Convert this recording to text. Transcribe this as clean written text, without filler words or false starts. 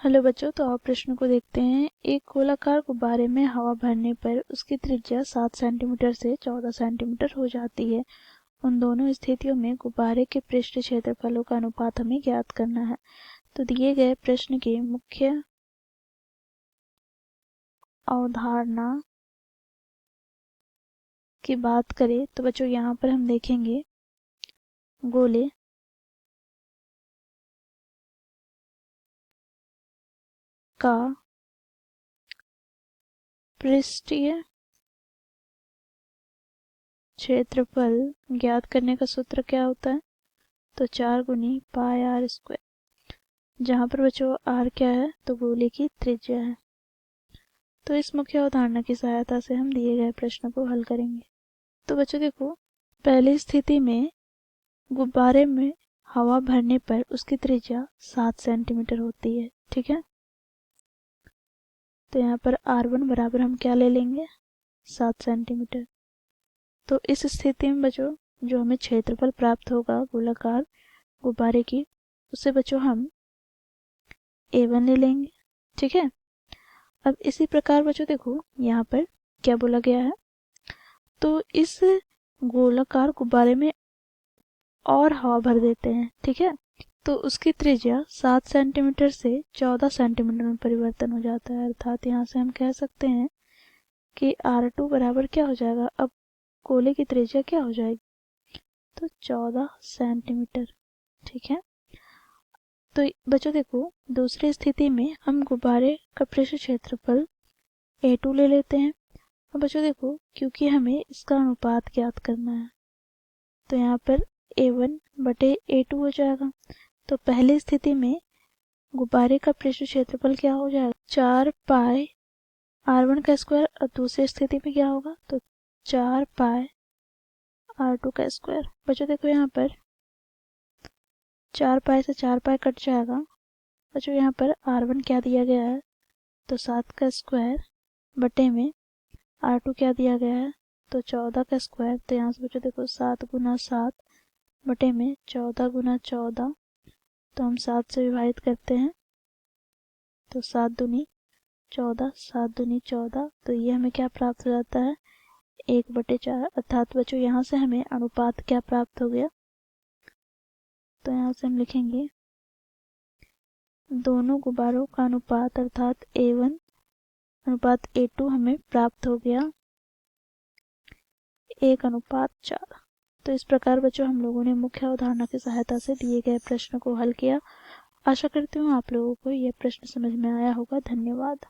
Hello बच्चों, तो आप प्रश्न को देखते हैं। एक गोलाकार गुब्बारे में हवा भरने पर उसकी त्रिज्या 7 सेंटीमीटर से 14 सेंटीमीटर हो जाती है। उन दोनों स्थितियों में गुब्बारे के पृष्ठ क्षेत्रफलों का अनुपात हमें ज्ञात करना है। तो दिए गए प्रश्न की मुख्य अवधारणा की बात करें तो बच्चों यहाँ पर हम देखेंगे गोले का पृष्ठीय क्षेत्रफल ज्ञात करने का सूत्र क्या होता है? तो 4 गुनी पाई आर स्क्वायर, जहाँ पर बच्चों आर क्या है? तो गोले की त्रिज्या है। तो इस मुख्य अवधारणा की सहायता से हम दिए गए प्रश्न को हल करेंगे। तो बच्चों देखो, पहली स्थिति में गुब्बारे में हवा भरने पर उसकी त्रिज्या 7 सेंटीमीटर होती है, ठीक है। तो यहाँ पर R1 बराबर हम क्या ले लेंगे? 7 सेंटीमीटर। तो इस स्थिति में बच्चों जो हमें क्षेत्रफल प्राप्त होगा गोलाकार गुब्बारे की, उससे बच्चों हम A1 ले लेंगे, ठीक है। अब इसी प्रकार बच्चों देखो यहाँ पर क्या बोला गया है, तो इस गोलाकार गुब्बारे में और हवा भर देते हैं, ठीक है। तो उसकी त्रिज्या 7 सेंटीमीटर से 14 सेंटीमीटर में परिवर्तन हो जाता है। अर्थात यहाँ से हम कह सकते हैं कि R2 बराबर क्या हो जाएगा? अब गोले की त्रिज्या क्या हो जाएगी? तो 14 सेंटीमीटर, ठीक है। तो बच्चों देखो दूसरी स्थिति में हम गुब्बारे का पृष्ठ क्षेत्रफल A2 ले लेते हैं। अब बच्चों देखो, क्योंकि हमें इसका अनुपात ज्ञात करना है, तो यहाँ पर A1 बटे A2 हो जाएगा। तो पहली स्थिति में गुब्बारे का पृष्ठ क्षेत्रफल क्या हो जाएगा? 4 पाई R1 का स्क्वायर। और दूसरी स्थिति में क्या होगा? तो 4 पाई R2 का स्क्वायर। बच्चों देखो यहाँ पर 4 पाई से 4 पाई कट जाएगा। बच्चों यहाँ पर R1 क्या दिया गया है? तो 7 का स्क्वायर बटे में R2 क्या दिया गया है? तो 14 का स्क्वायर। तो यहाँ से बच्चों देखो 7 गुना 7 बटे में 14 गुना 14, तो हम 7 से विभाजित करते हैं, तो 7 दूनी 14, 7 दूनी 14। तो ये हमें क्या प्राप्त हो जाता है? 1/4। अर्थात बच्चों यहाँ से हमें अनुपात क्या प्राप्त हो गया? तो यहाँ से हम लिखेंगे दोनों गुब्बारों का अनुपात अर्थात A1 अनुपात A2 हमें प्राप्त हो गया 1:4। तो इस प्रकार बच्चों हम लोगों ने मुख्य अवधारणा की सहायता से दिए गए प्रश्न को हल किया। आशा करती हूँ आप लोगों को यह प्रश्न समझ में आया होगा। धन्यवाद।